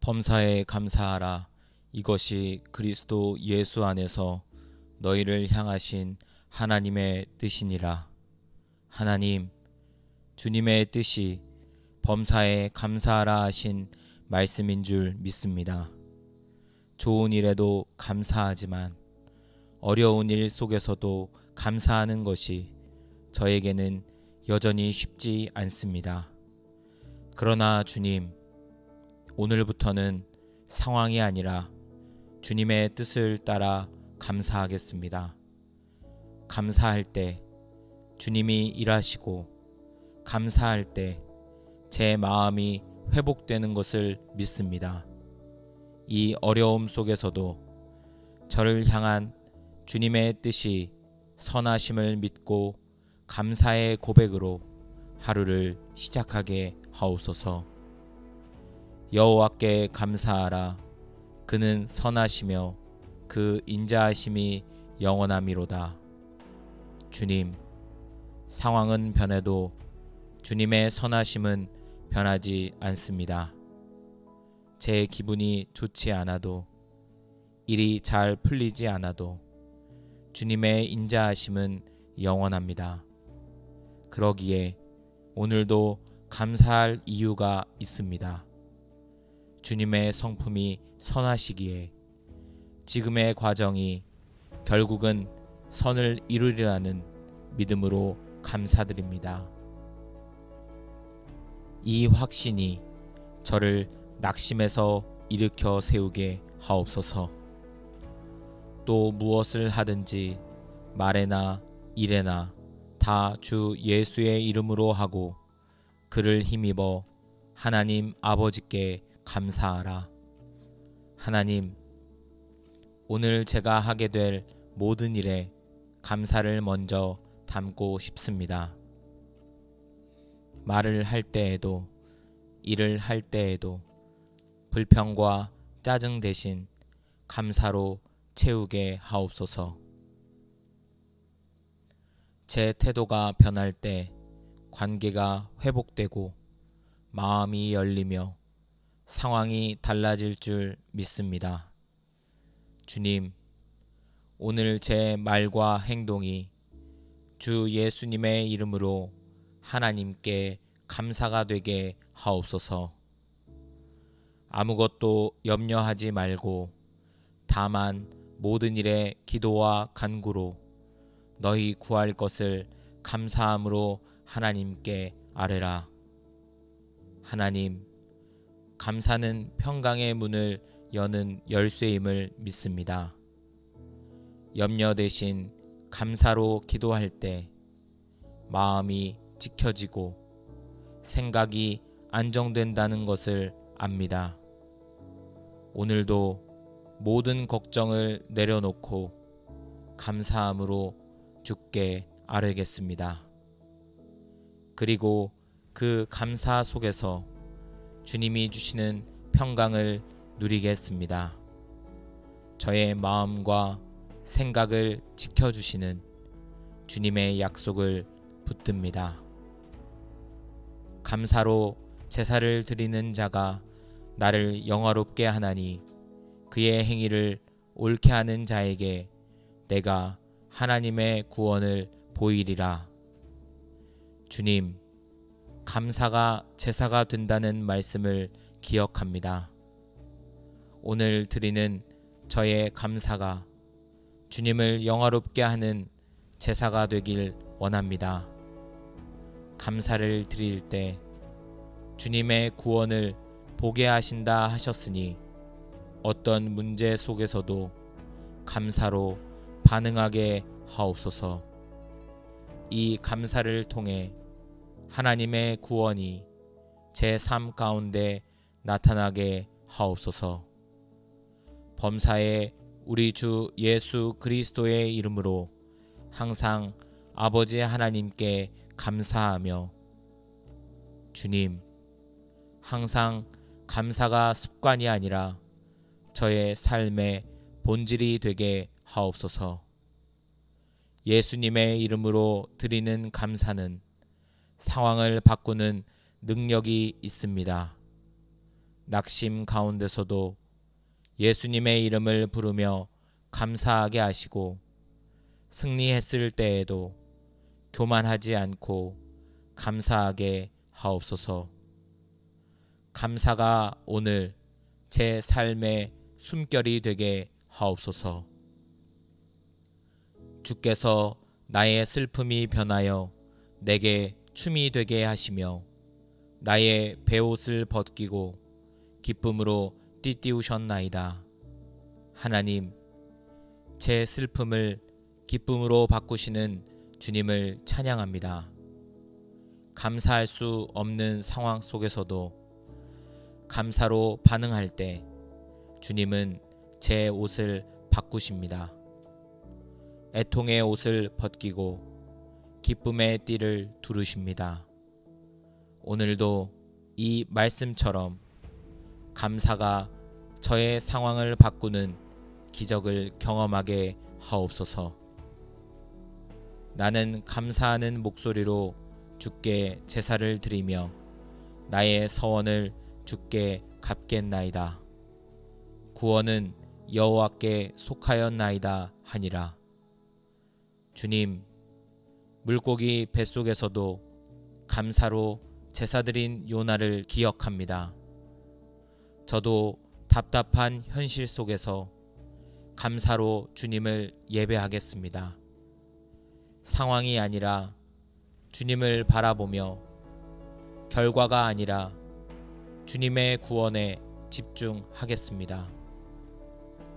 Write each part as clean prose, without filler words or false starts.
범사에 감사하라. 이것이 그리스도 예수 안에서 너희를 향하신 하나님의 뜻이니라. 하나님, 주님의 뜻이 범사에 감사하라 하신 말씀인 줄 믿습니다. 좋은 일에도 감사하지만 어려운 일 속에서도 감사하는 것이 저에게는 여전히 쉽지 않습니다. 그러나 주님, 오늘부터는 상황이 아니라 주님의 뜻을 따라 감사하겠습니다. 감사할 때 주님이 일하시고 감사할 때 제 마음이 회복되는 것을 믿습니다. 이 어려움 속에서도 저를 향한 주님의 뜻이 선하심을 믿고 감사의 고백으로 하루를 시작하게 하옵소서. 여호와께 감사하라. 그는 선하시며 그 인자하심이 영원하미로다. 주님, 상황은 변해도 주님의 선하심은 변하지 않습니다. 제 기분이 좋지 않아도, 일이 잘 풀리지 않아도 주님의 인자하심은 영원합니다. 그러기에 오늘도 감사할 이유가 있습니다. 주님의 성품이 선하시기에 지금의 과정이 결국은 선을 이루리라는 믿음으로 감사드립니다. 이 확신이 저를 낙심에서 일으켜 세우게 하옵소서. 또 무엇을 하든지 말에나 일에나 다 주 예수의 이름으로 하고 그를 힘입어 하나님 아버지께 감사하라. 하나님, 오늘 제가 하게 될 모든 일에 감사를 먼저 담고 싶습니다. 말을 할 때에도 일을 할 때에도 불평과 짜증 대신 감사로 채우게 하옵소서. 제 태도가 변할 때 관계가 회복되고 마음이 열리며 상황이 달라질 줄 믿습니다. 주님, 오늘 제 말과 행동이 주 예수님의 이름으로 하나님께 감사가 되게 하옵소서. 아무것도 염려하지 말고 다만 모든 일에 기도와 간구로 너희 구할 것을 감사함으로 하나님께 아뢰라. 하나님, 감사는 평강의 문을 여는 열쇠임을 믿습니다. 염려 대신 감사로 기도할 때 마음이 지켜지고 생각이 안정된다는 것을 압니다. 오늘도 모든 걱정을 내려놓고 감사함으로 주께 아뢰겠습니다. 그리고 그 감사 속에서 주님이 주시는 평강을 누리겠습니다. 저의 마음과 생각을 지켜주시는 주님의 약속을 붙듭니다. 감사로 제사를 드리는 자가 나를 영화롭게 하나니 그의 행위를 옳게 하는 자에게 내가 하나님의 구원을 보이리라. 주님, 감사가 제사가 된다는 말씀을 기억합니다. 오늘 드리는 저의 감사가 주님을 영화롭게 하는 제사가 되길 원합니다. 감사를 드릴 때 주님의 구원을 보게 하신다 하셨으니 어떤 문제 속에서도 감사로 반응하게 하옵소서. 이 감사를 통해 하나님의 구원이 제 삶 가운데 나타나게 하옵소서. 범사에 우리 주 예수 그리스도의 이름으로 항상 아버지 하나님께 감사하며 주님, 항상 감사가 습관이 아니라 저의 삶의 본질이 되게 하옵소서. 예수님의 이름으로 드리는 감사는 상황을 바꾸는 능력이 있습니다. 낙심 가운데서도 예수님의 이름을 부르며 감사하게 하시고 승리했을 때에도 교만하지 않고 감사하게 하옵소서. 감사가 오늘 제 삶의 숨결이 되게 하옵소서. 주께서 나의 슬픔이 변하여 내게 춤이 되게 하시며 나의 베옷을 벗기고 기쁨으로 띠띠우셨나이다. 하나님, 제 슬픔을 기쁨으로 바꾸시는 주님을 찬양합니다. 감사할 수 없는 상황 속에서도 감사로 반응할 때 주님은 제 옷을 바꾸십니다. 애통의 옷을 벗기고 기쁨의 띠를 두르십니다. 오늘도 이 말씀처럼 감사가 저의 상황을 바꾸는 기적을 경험하게 하옵소서. 나는 감사하는 목소리로 주께 제사를 드리며 나의 서원을 주께 갚겠나이다. 구원은 여호와께 속하였나이다 하니라. 주님, 물고기 뱃속에서도 감사로 제사드린 요나를 기억합니다. 저도 답답한 현실 속에서 감사로 주님을 예배하겠습니다. 상황이 아니라 주님을 바라보며 결과가 아니라 주님의 구원에 집중하겠습니다.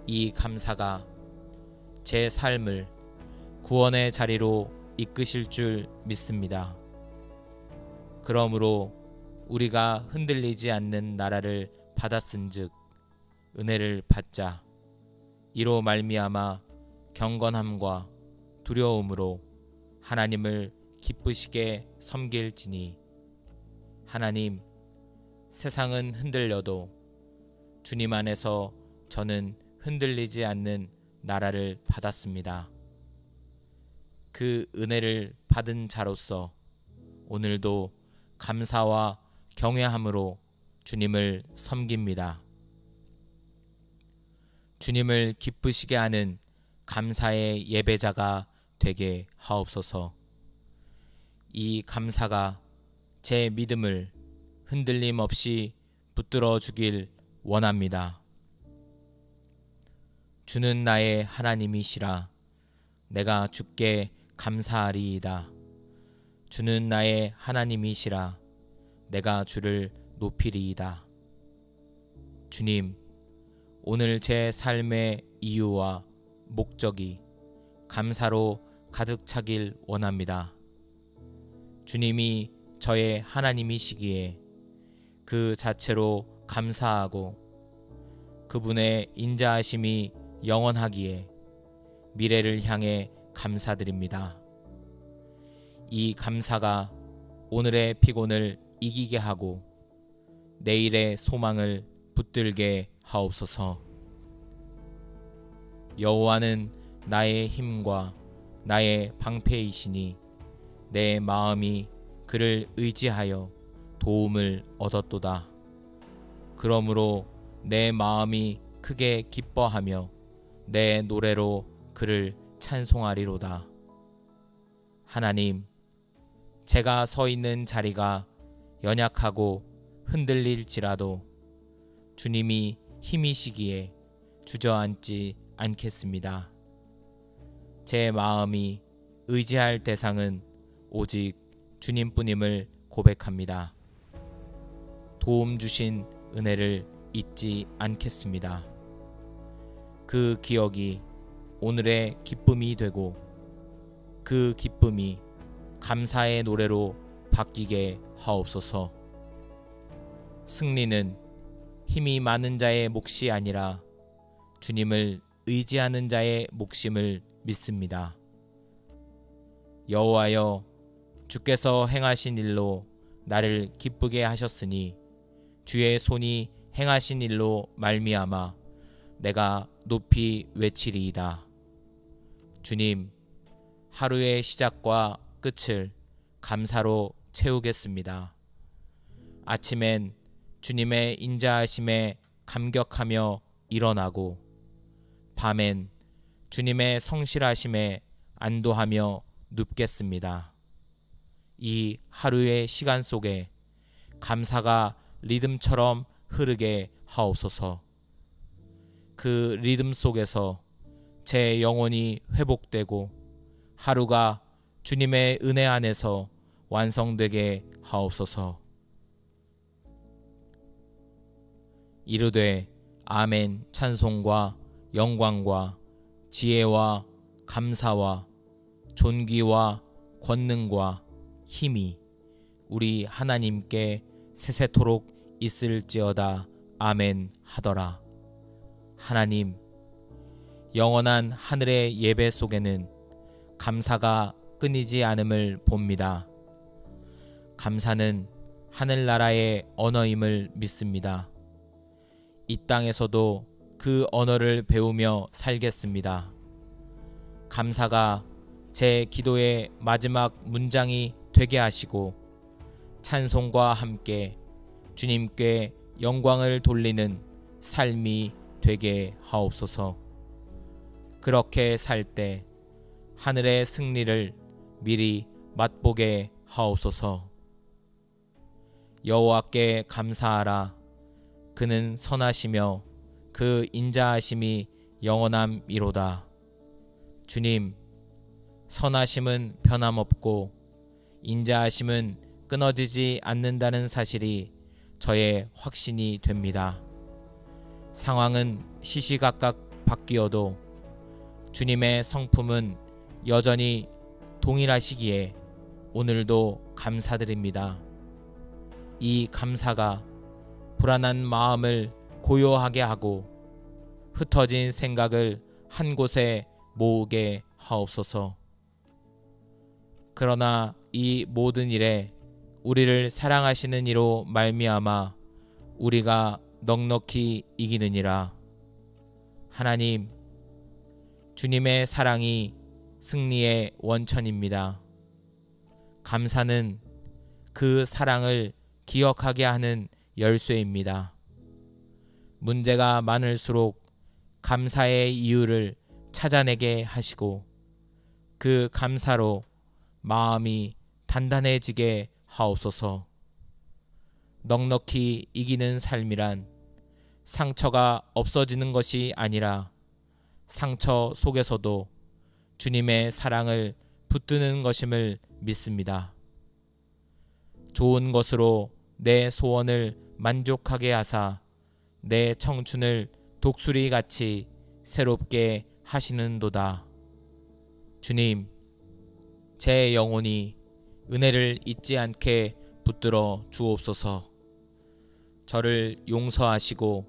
이 감사가 제 삶을 구원의 자리로 이끄실 줄 믿습니다. 그러므로 우리가 흔들리지 않는 나라를 받았은즉 은혜를 받자. 이로 말미암아 경건함과 두려움으로 하나님을 기쁘시게 섬길지니 하나님, 세상은 흔들려도 주님 안에서 저는 흔들리지 않는 나라를 받았습니다. 그 은혜를 받은 자로서 오늘도 감사와 경외함으로 주님을 섬깁니다. 주님을 기쁘시게 하는 감사의 예배자가 되게 하옵소서. 이 감사가 제 믿음을 흔들림 없이 붙들어 주길 원합니다. 주는 나의 하나님이시라. 내가 주께 감사하리이다. 주는 나의 하나님이시라. 내가 주를 높이리이다. 주님, 오늘 제 삶의 이유와 목적이 감사로 가득 차길 원합니다. 주님이 저의 하나님이시기에 그 자체로 감사하고 그분의 인자하심이 영원하기에 미래를 향해 감사드립니다. 이 감사가 오늘의 피곤을 이기게 하고 내일의 소망을 붙들게 하옵소서. 여호와는 나의 힘과 나의 방패이시니 내 마음이 그를 의지하여 도움을 얻었도다. 그러므로 내 마음이 크게 기뻐하며 내 노래로 그를 찬송하리로다. 하나님, 제가 서 있는 자리가 연약하고 흔들릴지라도 주님이 힘이시기에 주저앉지 않겠습니다. 제 마음이 의지할 대상은 오직 주님뿐임을 고백합니다. 도움 주신 은혜를 잊지 않겠습니다. 그 기억이 오늘의 기쁨이 되고 그 기쁨이 감사의 노래로 바뀌게 하옵소서. 승리는 힘이 많은 자의 몫이 아니라 주님을 의지하는 자의 몫임을 믿습니다. 여호와여, 주께서 행하신 일로 나를 기쁘게 하셨으니 주의 손이 행하신 일로 말미암아 내가 높이 외치리이다. 주님, 하루의 시작과 끝을 감사로 채우겠습니다. 아침엔 주님의 인자하심에 감격하며 일어나고 밤엔 주님의 성실하심에 안도하며 눕겠습니다. 이 하루의 시간 속에 감사가 리듬처럼 흐르게 하옵소서. 그 리듬 속에서 제 영혼이 회복되고 하루가 주님의 은혜 안에서 완성되게 하옵소서. 이르되 아멘. 찬송과 영광과 지혜와 감사와 존귀와 권능과 힘이 우리 하나님께 세세토록 있을지어다. 아멘 하더라. 하나님, 영원한 하늘의 예배 속에는 감사가 끊이지 않음을 봅니다. 감사는 하늘나라의 언어임을 믿습니다. 이 땅에서도 그 언어를 배우며 살겠습니다. 감사가 제 기도의 마지막 문장이 되게 하시고 찬송과 함께 주님께 영광을 돌리는 삶이 되게 하옵소서. 그렇게 살 때 하늘의 승리를 미리 맛보게 하옵소서. 여호와께 감사하라. 그는 선하시며 그 인자하심이 영원함이로다. 주님, 선하심은 변함없고 인자하심은 끊어지지 않는다는 사실이 저의 확신이 됩니다. 상황은 시시각각 바뀌어도 주님의 성품은 여전히 동일하시기에 오늘도 감사드립니다. 이 감사가 불안한 마음을 고요하게 하고 흩어진 생각을 한 곳에 모으게 하옵소서. 그러나 이 모든 일에 우리를 사랑하시는 이로 말미암아 우리가 넉넉히 이기느니라. 하나님, 주님의 사랑이 승리의 원천입니다. 감사는 그 사랑을 기억하게 하는 열쇠입니다. 문제가 많을수록 감사의 이유를 찾아내게 하시고 그 감사로 마음이 단단해지게 하옵소서. 넉넉히 이기는 삶이란 상처가 없어지는 것이 아니라 상처 속에서도 주님의 사랑을 붙드는 것임을 믿습니다. 좋은 것으로 내 소원을 만족하게 하사 내 청춘을 독수리같이 새롭게 하시는도다. 주님, 제 영혼이 은혜를 잊지 않게 붙들어 주옵소서. 저를 용서하시고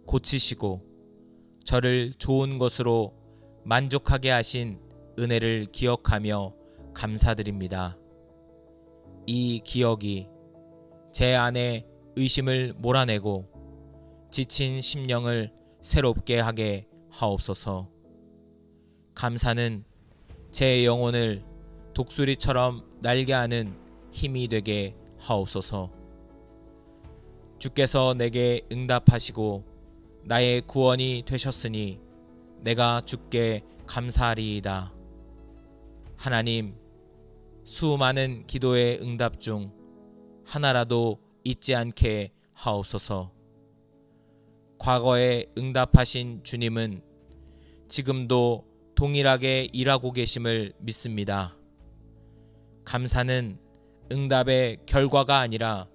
고치시고 저를 좋은 것으로 만족하게 하신 은혜를 기억하며 감사드립니다. 이 기억이 제 안에 의심을 몰아내고 지친 심령을 새롭게 하게 하옵소서. 감사는 제 영혼을 독수리처럼 날게 하는 힘이 되게 하옵소서. 주께서 내게 응답하시고 나의 구원이 되셨으니 내가 주께 감사하리이다. 하나님, 수많은 기도의 응답 중 하나라도 잊지 않게 하옵소서. 과거에 응답하신 주님은 지금도 동일하게 일하고 계심을 믿습니다. 감사는 응답의 결과가 아니라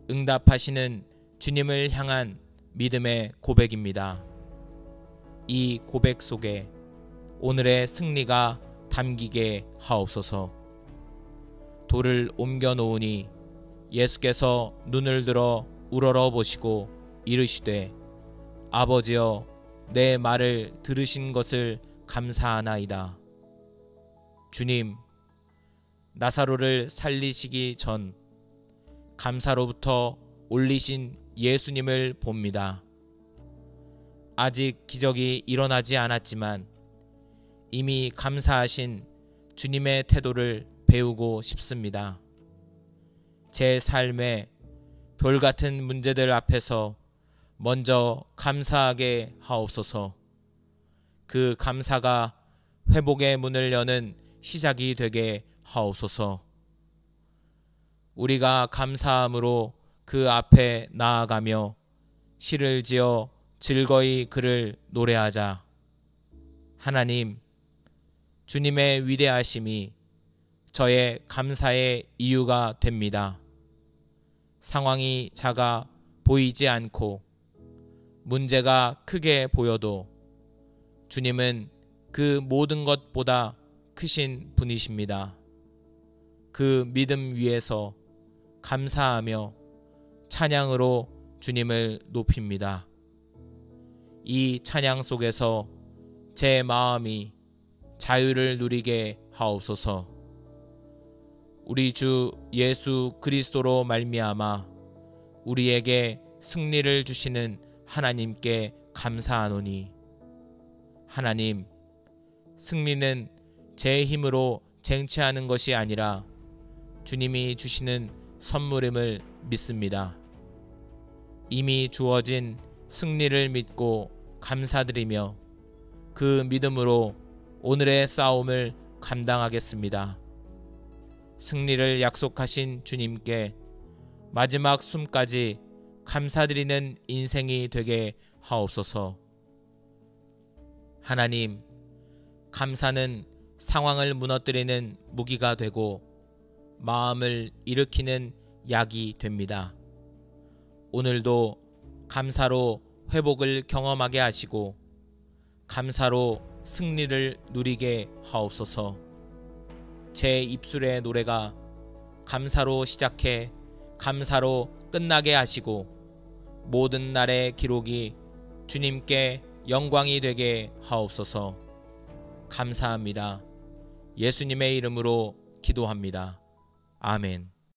응답하시는 주님을 향한 믿음의 고백입니다. 이 고백 속에 오늘의 승리가 담기게 하옵소서. 돌을 옮겨 놓으니 예수께서 눈을 들어 우러러 보시고 이르시되 아버지여, 내 말을 들으신 것을 감사하나이다. 주님, 나사로를 살리시기 전 감사로부터 올리신 예수님을 봅니다. 아직 기적이 일어나지 않았지만 이미 감사하신 주님의 태도를 배우고 싶습니다. 제 삶에 돌 같은 문제들 앞에서 먼저 감사하게 하옵소서. 그 감사가 회복의 문을 여는 시작이 되게 하옵소서. 우리가 감사함으로 그 앞에 나아가며 시를 지어 즐거이 그를 노래하자. 하나님, 주님의 위대하심이 저의 감사의 이유가 됩니다. 상황이 작아 보이지 않고 문제가 크게 보여도 주님은 그 모든 것보다 크신 분이십니다. 그 믿음 위에서 감사하며 찬양으로 주님을 높입니다. 이 찬양 속에서 제 마음이 자유를 누리게 하옵소서. 우리 주 예수 그리스도로 말미암아 우리에게 승리를 주시는 하나님께 감사하노니, 하나님, 승리는 제 힘으로 쟁취하는 것이 아니라 주님이 주시는 선물임을 믿습니다. 이미 주어진 승리를 믿고 감사드리며 그 믿음으로 오늘의 싸움을 감당하겠습니다. 승리를 약속하신 주님께 마지막 숨까지 감사드리는 인생이 되게 하옵소서. 하나님, 감사는 상황을 무너뜨리는 무기가 되고 마음을 일으키는 약이 됩니다. 오늘도 감사로 회복을 경험하게 하시고 감사로 승리를 누리게 하옵소서. 제 입술의 노래가 감사로 시작해 감사로 끝나게 하시고 모든 날의 기록이 주님께 영광이 되게 하옵소서. 감사합니다. 예수님의 이름으로 기도합니다. 아멘.